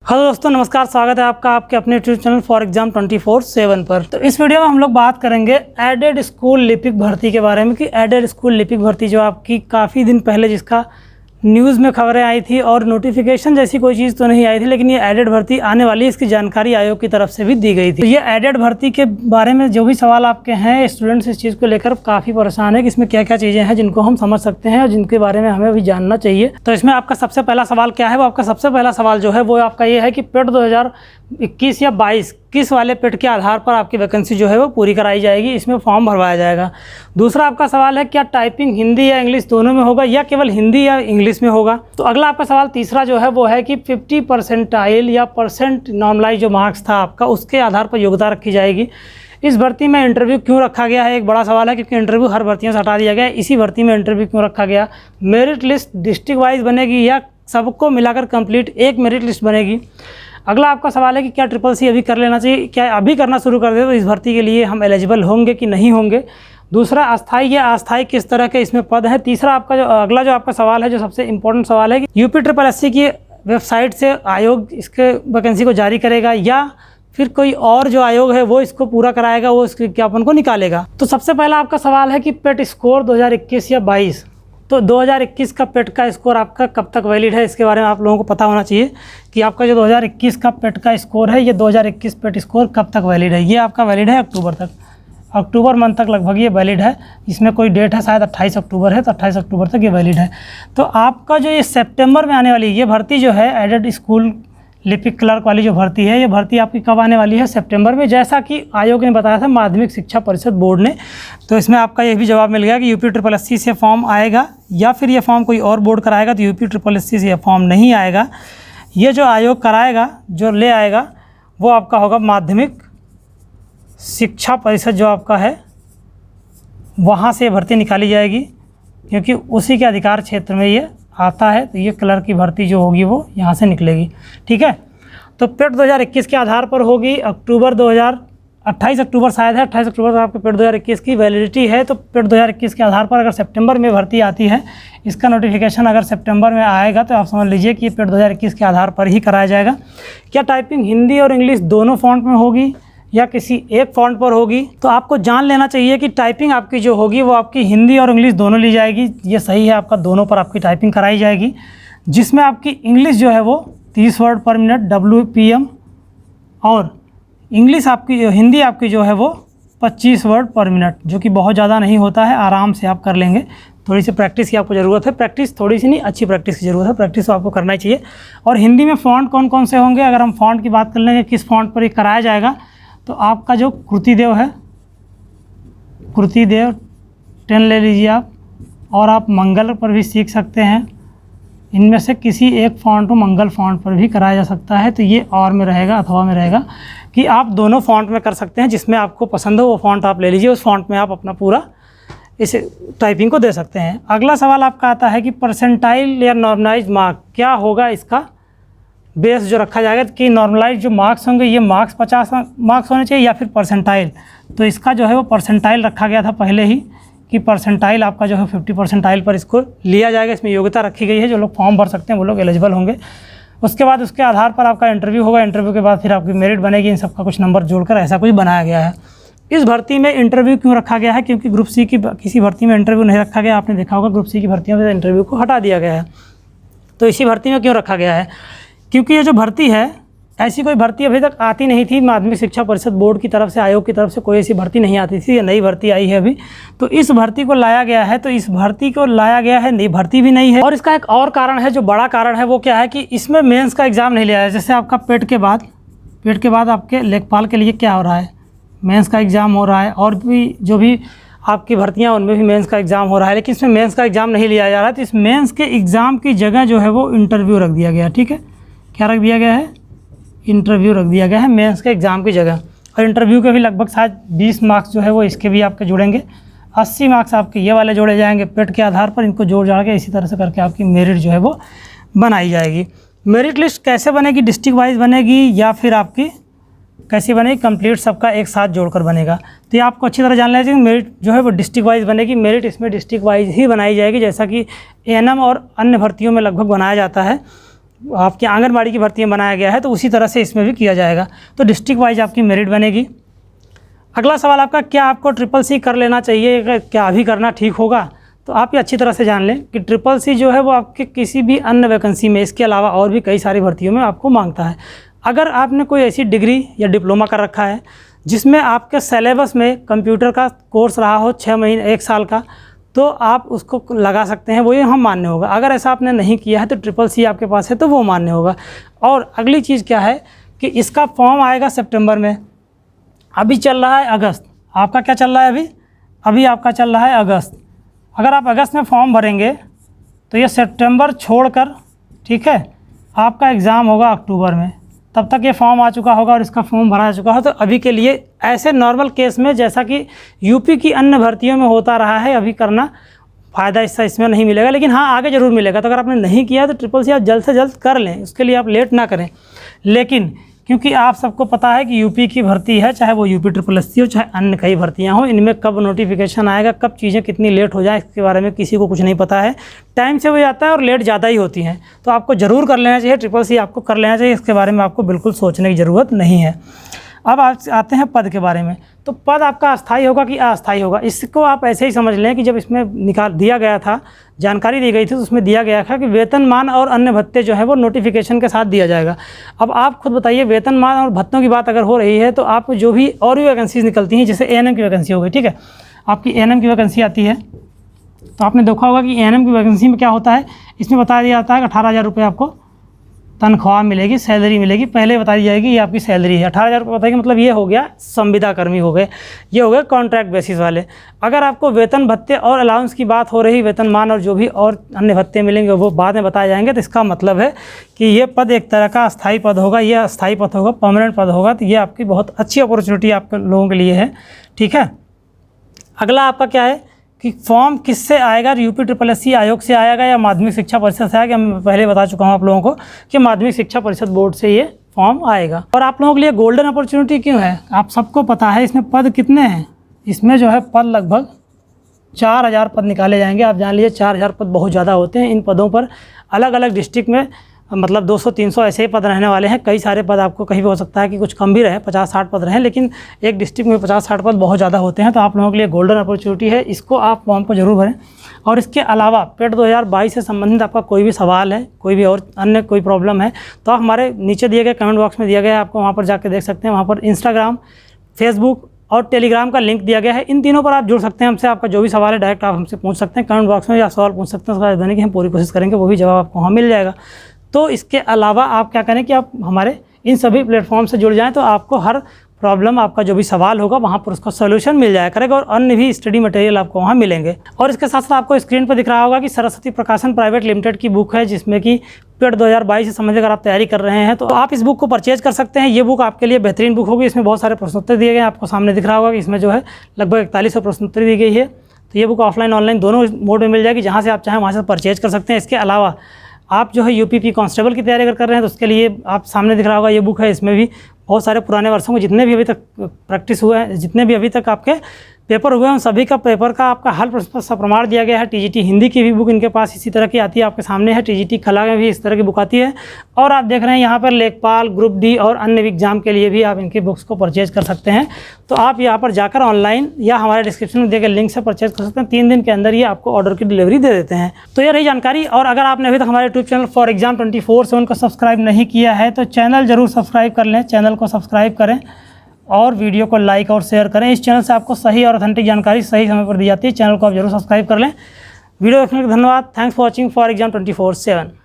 Hello दोस्तों, नमस्कार। स्वागत है आपका आपके अपने यूट्यूब चैनल फॉर एग्जाम 24/7 पर। तो इस वीडियो में हम लोग बात करेंगे एडेड स्कूल लिपिक भर्ती के बारे में कि एडेड स्कूल लिपिक भर्ती जो आपकी काफ़ी दिन पहले जिसका न्यूज़ में खबरें आई थी और नोटिफिकेशन जैसी कोई चीज़ तो नहीं आई थी, लेकिन ये एडेड भर्ती आने वाली है, इसकी जानकारी आयोग की तरफ से भी दी गई थी। तो ये एडेड भर्ती के बारे में जो भी सवाल आपके हैं, स्टूडेंट्स इस चीज़ को लेकर काफ़ी परेशान है कि इसमें क्या क्या चीज़ें हैं जिनको हम समझ सकते हैं और जिनके बारे में हमें भी जानना चाहिए। तो इसमें आपका सबसे पहला सवाल क्या है? वो आपका सबसे पहला सवाल जो है वो आपका ये है कि पेट 2021 या 22 किस वाले पेट के आधार पर आपकी वैकेंसी जो है वो पूरी कराई जाएगी, इसमें फॉर्म भरवाया जाएगा। दूसरा आपका सवाल है क्या टाइपिंग हिंदी या इंग्लिश दोनों में होगा या केवल हिंदी या इंग्लिश में होगा। तो अगला आपका सवाल तीसरा जो है वो है कि 50 परसेंटाइल या परसेंट नॉर्मलाइज जो मार्क्स था आपका, उसके आधार पर योग्यता रखी जाएगी। इस भर्ती में इंटरव्यू क्यों रखा गया है, एक बड़ा सवाल है, क्योंकि इंटरव्यू हर भर्तियों से हटा दिया गया है। इसी भर्ती में इंटरव्यू क्यों रखा गया? मेरिट लिस्ट डिस्ट्रिक्ट वाइज बनेगी या सबको मिलाकर कंप्लीट एक मेरिट लिस्ट बनेगी? अगला आपका सवाल है कि क्या ट्रिपल-सी अभी कर लेना चाहिए, क्या अभी करना शुरू कर दे तो इस भर्ती के लिए हम एलिजिबल होंगे कि नहीं होंगे? दूसरा, अस्थाई या अस्थाई किस तरह के इसमें पद है? तीसरा आपका अगला जो आपका सवाल है, जो सबसे इंपॉर्टेंट सवाल है कि यूपी SSSC की वेबसाइट से आयोग इसके वैकेंसी को जारी करेगा या फिर कोई और जो आयोग है वो इसको पूरा कराएगा, वो इस विज्ञापन को निकालेगा। तो सबसे पहला आपका सवाल है कि पेट स्कोर 2021 या 22, तो 2021 का पेट का स्कोर आपका कब तक वैलिड है, इसके बारे में आप लोगों को पता होना चाहिए कि आपका जो 2021 का पेट का स्कोर है, ये 2021 पेट स्कोर कब तक वैलिड है। ये आपका वैलिड है अक्टूबर तक, अक्टूबर मंथ तक लगभग ये वैलिड है। इसमें कोई डेट है, शायद 28 अक्टूबर है, तो 28 अक्टूबर तक ये वैलिड है। तो आपका जो ये सितंबर में आने वाली ये भर्ती जो है एडेड स्कूल लिपिक क्लर्क वाली जो भर्ती है, ये भर्ती आपकी कब आने वाली है? सितंबर में, जैसा कि आयोग ने बताया था, माध्यमिक शिक्षा परिषद बोर्ड ने। तो इसमें आपका ये भी जवाब मिल गया कि यूपी SSSC से फॉर्म आएगा या फिर ये फॉर्म कोई और बोर्ड कराएगा। तो यूपी SSSC से ये फॉर्म नहीं आएगा, ये जो आयोग कराएगा, जो ले आएगा, वो आपका होगा माध्यमिक शिक्षा परिषद जो आपका है, वहाँ से भर्ती निकाली जाएगी, क्योंकि उसी के अधिकार क्षेत्र में ये आता है। तो ये क्लर्क की भर्ती जो होगी वो यहाँ से निकलेगी, ठीक है। तो पेट 2021 के आधार पर होगी। 28 अक्टूबर शायद है, 28 अक्टूबर तक आपके पेट 2021 की वैलिडिटी है। तो पेट 2021 के आधार पर अगर सितंबर में भर्ती आती है, इसका नोटिफिकेशन अगर सितंबर में आएगा, तो आप समझ लीजिए कि पेट 2021 के आधार पर ही कराया जाएगा। क्या टाइपिंग हिंदी और इंग्लिश दोनों फॉन्ट में होगी या किसी एक फॉन्ट पर होगी? तो आपको जान लेना चाहिए कि टाइपिंग आपकी जो होगी वो आपकी हिंदी और इंग्लिश दोनों ली जाएगी। ये सही है, आपका दोनों पर आपकी टाइपिंग कराई जाएगी, जिसमें आपकी इंग्लिश जो है वो 30 वर्ड पर मिनट WPM और इंग्लिश आपकी हिंदी आपकी जो है वो 25 वर्ड पर मिनट, जो कि बहुत ज़्यादा नहीं होता है, आराम से आप कर लेंगे। थोड़ी सी प्रैक्टिस की आपको ज़रूरत है, प्रैक्टिस थोड़ी सी नहीं, अच्छी प्रैक्टिस की ज़रूरत है, प्रैक्टिस तो आपको करना ही चाहिए। और हिंदी में फ़ॉन्ट कौन कौन से होंगे? अगर हम फ़ॉन्ट की बात कर लेंगे किस फ़ॉन्ट पर ये कराया जाएगा, तो आपका जो कृतिदेव है, कृतिदेव 10 ले लीजिए आप, और आप मंगल पर भी सीख सकते हैं। इनमें से किसी एक फ़ॉन्ट को मंगल फ़ॉन्ट पर भी कराया जा सकता है। तो ये और में रहेगा अथवा में रहेगा कि आप दोनों फ़ॉन्ट में कर सकते हैं, जिसमें आपको पसंद हो वो फ़ॉन्ट आप ले लीजिए, उस फ़ॉन्ट में आप अपना पूरा इस टाइपिंग को दे सकते हैं। अगला सवाल आपका आता है कि परसेंटाइल या नॉर्मलाइज मार्क क्या होगा, इसका बेस जो रखा जाएगा कि नॉर्मलाइज जो मार्क्स होंगे, ये मार्क्स 50 मार्क्स होने चाहिए या फिर परसेंटाइल। तो इसका जो है वो परसेंटाइल रखा गया था पहले ही कि परसेंटाइल आपका जो है 50 परसेंटाइल पर इसको लिया जाएगा। इसमें योग्यता रखी गई है, जो लोग फॉर्म भर सकते हैं वो लोग एलिजिबल होंगे। उसके बाद उसके आधार पर आपका इंटरव्यू होगा, इंटरव्यू के बाद फिर आपकी मेरिट बनेगी। इन सब का कुछ नंबर जोड़कर ऐसा कुछ बनाया गया है। इस भर्ती में इंटरव्यू क्यों रखा गया है? क्योंकि ग्रुप सी की किसी भर्ती में इंटरव्यू नहीं रखा गया। आपने देखा होगा ग्रुप सी की भर्तियों में इंटरव्यू को हटा दिया गया है। तो इसी भर्ती में क्यों रखा गया है? क्योंकि ये जो भर्ती है, ऐसी कोई भर्ती अभी तक आती नहीं थी। माध्यमिक शिक्षा परिषद बोर्ड की तरफ से, आयोग की तरफ से कोई ऐसी भर्ती नहीं आती थी। ये नई भर्ती आई है अभी, तो इस भर्ती को लाया गया है। तो इस भर्ती को लाया गया है, नई भर्ती भी नहीं है। और इसका एक और कारण है, जो बड़ा कारण है, वो क्या है कि इसमें मेंस का एग्ज़ाम नहीं लिया है। जैसे आपका पेट के बाद आपके लेखपाल के लिए क्या हो रहा है, मेंस का एग्ज़ाम हो रहा है, और भी जो भी आपकी भर्तियां उनमें भी मेंस का एग्ज़ाम हो रहा है, लेकिन इसमें मेंस का एग्ज़ाम नहीं लिया जा रहा है। तो इस मेंस के एग्ज़ाम की जगह जो है वो इंटरव्यू रख दिया गया, ठीक है। क्या रख दिया गया है? इंटरव्यू रख दिया गया है मेंस के एग्ज़ाम की जगह। और इंटरव्यू के भी लगभग शायद 20 मार्क्स जो है वो इसके भी आपके जुड़ेंगे, 80 मार्क्स आपके ये वाले जोड़े जाएंगे पेट के आधार पर। इनको जोड़ जाड़ के इसी तरह से करके आपकी मेरिट जो है वो बनाई जाएगी। मेरिट लिस्ट कैसे बनेगी? डिस्ट्रिक्ट वाइज बनेगी या फिर आपकी कैसी बनेगी? कंप्लीट सबका एक साथ जोड़कर बनेगा। तो ये आपको अच्छी तरह जान लेना चाहिए। मेरिट जो है वो डिस्ट्रिक्ट वाइज बनेगी। मेरिट इसमें डिस्ट्रिक्ट वाइज ही बनाई जाएगी, जैसा कि ANM और अन्य भर्तियों में लगभग बनाया जाता है। आपकी आंगनबाड़ी की भर्तियाँ बनाया गया है, तो उसी तरह से इसमें भी किया जाएगा। तो डिस्ट्रिक्ट वाइज आपकी मेरिट बनेगी। अगला सवाल आपका, क्या आपको CCC कर लेना चाहिए, क्या अभी करना ठीक होगा? तो आप ये अच्छी तरह से जान लें कि CCC जो है वो आपके किसी भी अन्य वैकेंसी में, इसके अलावा और भी कई सारी भर्तियों में आपको मांगता है। अगर आपने कोई ऐसी डिग्री या डिप्लोमा कर रखा है जिसमें आपके सिलेबस में कंप्यूटर का कोर्स रहा हो 6 महीने 1 साल का, तो आप उसको लगा सकते हैं, वो ये हम मान्य होगा। अगर ऐसा आपने नहीं किया है तो CCC आपके पास है तो वो मान्य होगा। और अगली चीज़ क्या है कि इसका फॉर्म आएगा सितंबर में, अभी चल रहा है अगस्त। आपका क्या चल रहा है अभी आपका चल रहा है अगस्त। अगर आप अगस्त में फॉर्म भरेंगे तो ये सितंबर छोड़कर, ठीक है, आपका एग्ज़ाम होगा अक्टूबर में, तब तक ये फॉर्म आ चुका होगा और इसका फॉर्म भरा चुका हो। तो अभी के लिए ऐसे नॉर्मल केस में, जैसा कि यूपी की अन्य भर्तियों में होता रहा है, अभी करना फ़ायदा इसमें नहीं मिलेगा, लेकिन हाँ आगे ज़रूर मिलेगा। तो अगर आपने नहीं किया तो CCC आप जल्द से जल्द कर लें, उसके लिए आप लेट ना करें। लेकिन क्योंकि आप सबको पता है कि यूपी की भर्ती है, चाहे वो यूपी CCC हो, चाहे अन्य कई भर्तियां हो, इनमें कब नोटिफिकेशन आएगा, कब चीज़ें कितनी लेट हो जाए, इसके बारे में किसी को कुछ नहीं पता है। टाइम से हो जाता है और लेट ज़्यादा ही होती हैं। तो आपको ज़रूर कर लेना चाहिए, CCC आपको कर लेना चाहिए, इसके बारे में आपको बिल्कुल सोचने की ज़रूरत नहीं है। अब आप आते हैं पद के बारे में। तो पद आपका अस्थायी होगा कि अस्थायी होगा, इसको आप ऐसे ही समझ लें कि जब इसमें निकाल दिया गया था, जानकारी दी गई थी, तो उसमें दिया गया था कि वेतनमान और अन्य भत्ते जो है वो नोटिफिकेशन के साथ दिया जाएगा। अब आप खुद बताइए, वेतनमान और भत्तों की बात अगर हो रही है तो आप जो भी और भी वैकेंसीज निकलती हैं, जैसे ANM की वैकेंसी हो गई, ठीक है, आपकी ANM की वैकेंसी आती है, तो आपने देखा होगा कि ANM की वैकेंसी में क्या होता है, इसमें बता दिया जाता है कि 18,000 रुपये आपको तनख्वाह मिलेगी, सैलरी मिलेगी। पहले बताई जाएगी ये आपकी सैलरी है, 18,000 रुपये बताएगी, मतलब ये हो गया संविदा कर्मी हो गए, ये हो गए कॉन्ट्रैक्ट बेसिस वाले। अगर आपको वेतन भत्ते और अलाउंस की बात हो रही, वेतनमान और जो भी और अन्य भत्ते मिलेंगे वो बाद में बताए जाएंगे, तो इसका मतलब है कि ये पद एक तरह का अस्थायी पद होगा, ये अस्थायी पद होगा, परमानेंट पद होगा। तो ये आपकी बहुत अच्छी अपॉर्चुनिटी आपके लोगों के लिए है, ठीक है। अगला आपका क्या है कि फॉर्म किससे आएगा, यूपी CCC आयोग से आएगा या माध्यमिक शिक्षा परिषद से आएगा। मैं पहले बता चुका हूँ आप लोगों को कि माध्यमिक शिक्षा परिषद बोर्ड से ये फॉर्म आएगा। और आप लोगों के लिए गोल्डन अपॉर्चुनिटी क्यों है, आप सबको पता है इसमें पद कितने हैं। इसमें जो है पद लगभग 4,000 पद निकाले जाएंगे। आप जान लीजिए 4,000 पद बहुत ज़्यादा होते हैं। इन पदों पर अलग अलग डिस्ट्रिक्ट में मतलब 200-300 ऐसे ही पद रहने वाले हैं। कई सारे पद आपको कहीं भी हो सकता है कि कुछ कम भी रहे, 50-60 पद रहें, लेकिन एक डिस्ट्रिक्ट में 50-60 पद बहुत ज़्यादा होते हैं। तो आप लोगों के लिए गोल्डन अपॉर्चुनिटी है, इसको आप फॉर्म को जरूर भरें। और इसके अलावा पेट 2022 से संबंधित आपका कोई भी सवाल है, कोई भी और अन्य कोई प्रॉब्लम है, तो आप हमारे नीचे दिए गए कमेंट बॉक्स में दिया गया है, आपको वहाँ पर जाकर देख सकते हैं। वहाँ पर इंस्टाग्राम, फेसबुक और टेलीग्राम का लिंक दिया गया है। इन तीनों पर आप जुड़ सकते हैं हमसे। आपका जो भी सवाल है डायरेक्ट आप हमसे पूछ सकते हैं कमेंट बॉक्स में, या सवाल पूछ सकते हैं, उसका देने की हम पूरी कोशिश करेंगे, वो भी जवाब आपको वहाँ मिल जाएगा। तो इसके अलावा आप क्या करें कि आप हमारे इन सभी प्लेटफॉर्म से जुड़ जाएं, तो आपको हर प्रॉब्लम, आपका जो भी सवाल होगा वहाँ पर उसका सोल्यूशन मिल जाया करेगा और अन्य भी स्टडी मटेरियल आपको वहाँ मिलेंगे। और इसके साथ साथ आपको स्क्रीन पर दिख रहा होगा कि सरस्वती प्रकाशन प्राइवेट लिमिटेड की बुक है, जिसमें कि पेट 2022 से संबंधित अगर आप तैयारी कर रहे हैं तो आप इस बुक को परचेज कर सकते हैं। ये बुक आपके लिए बेहतरीन बुक होगी। इसमें बहुत सारे प्रश्नोत्तर दिए गए हैं, आपको सामने दिख रहा होगा कि इसमें जो है लगभग 4100 प्रश्नोत्तर दी गई है। तो ये बुक ऑफलाइन ऑनलाइन दोनों मोड में मिल जाएगी, जहाँ से आप चाहें वहाँ से परचेज कर सकते हैं। इसके अलावा आप जो है यूपीपी कांस्टेबल की तैयारी अगर कर रहे हैं तो उसके लिए आप सामने दिख रहा होगा ये बुक है। इसमें भी बहुत सारे पुराने वर्षों में जितने भी अभी तक प्रैक्टिस हुए हैं, जितने भी अभी तक आपके पेपर हुए हैं, उन सभी का पेपर का आपका हल प्रमाण दिया गया है। टीजीटी हिंदी की भी बुक इनके पास इसी तरह की आती है, आपके सामने है। टीजीटी कला में भी इस तरह की बुक आती है। और आप देख रहे हैं यहाँ पर लेखपाल, ग्रुप डी और अन्य एग्जाम के लिए भी आप इनकी बुक्स को परचेज कर सकते हैं। तो आप यहाँ पर जाकर ऑनलाइन या हमारे डिस्क्रिप्शन में दिए गए लिंक से परचेज कर सकते हैं। 3 दिन के अंदर ये आपको ऑर्डर की डिलीवरी दे देते हैं। तो ये रही जानकारी। और अगर आपने अभी तक हमारे यूट्यूब चैनल फॉर एग्जाम 24/7 को सब्सक्राइब नहीं किया है तो चैनल ज़रूर सब्सक्राइब कर लें, चैनल को सब्सक्राइब करें और वीडियो को लाइक और शेयर करें। इस चैनल से आपको सही और ऑथेंटिक जानकारी सही समय पर दी जाती है। चैनल को आप जरूर सब्सक्राइब कर लें। वीडियो देखने के लिए धन्यवाद। Thanks for watching for exam 24/7।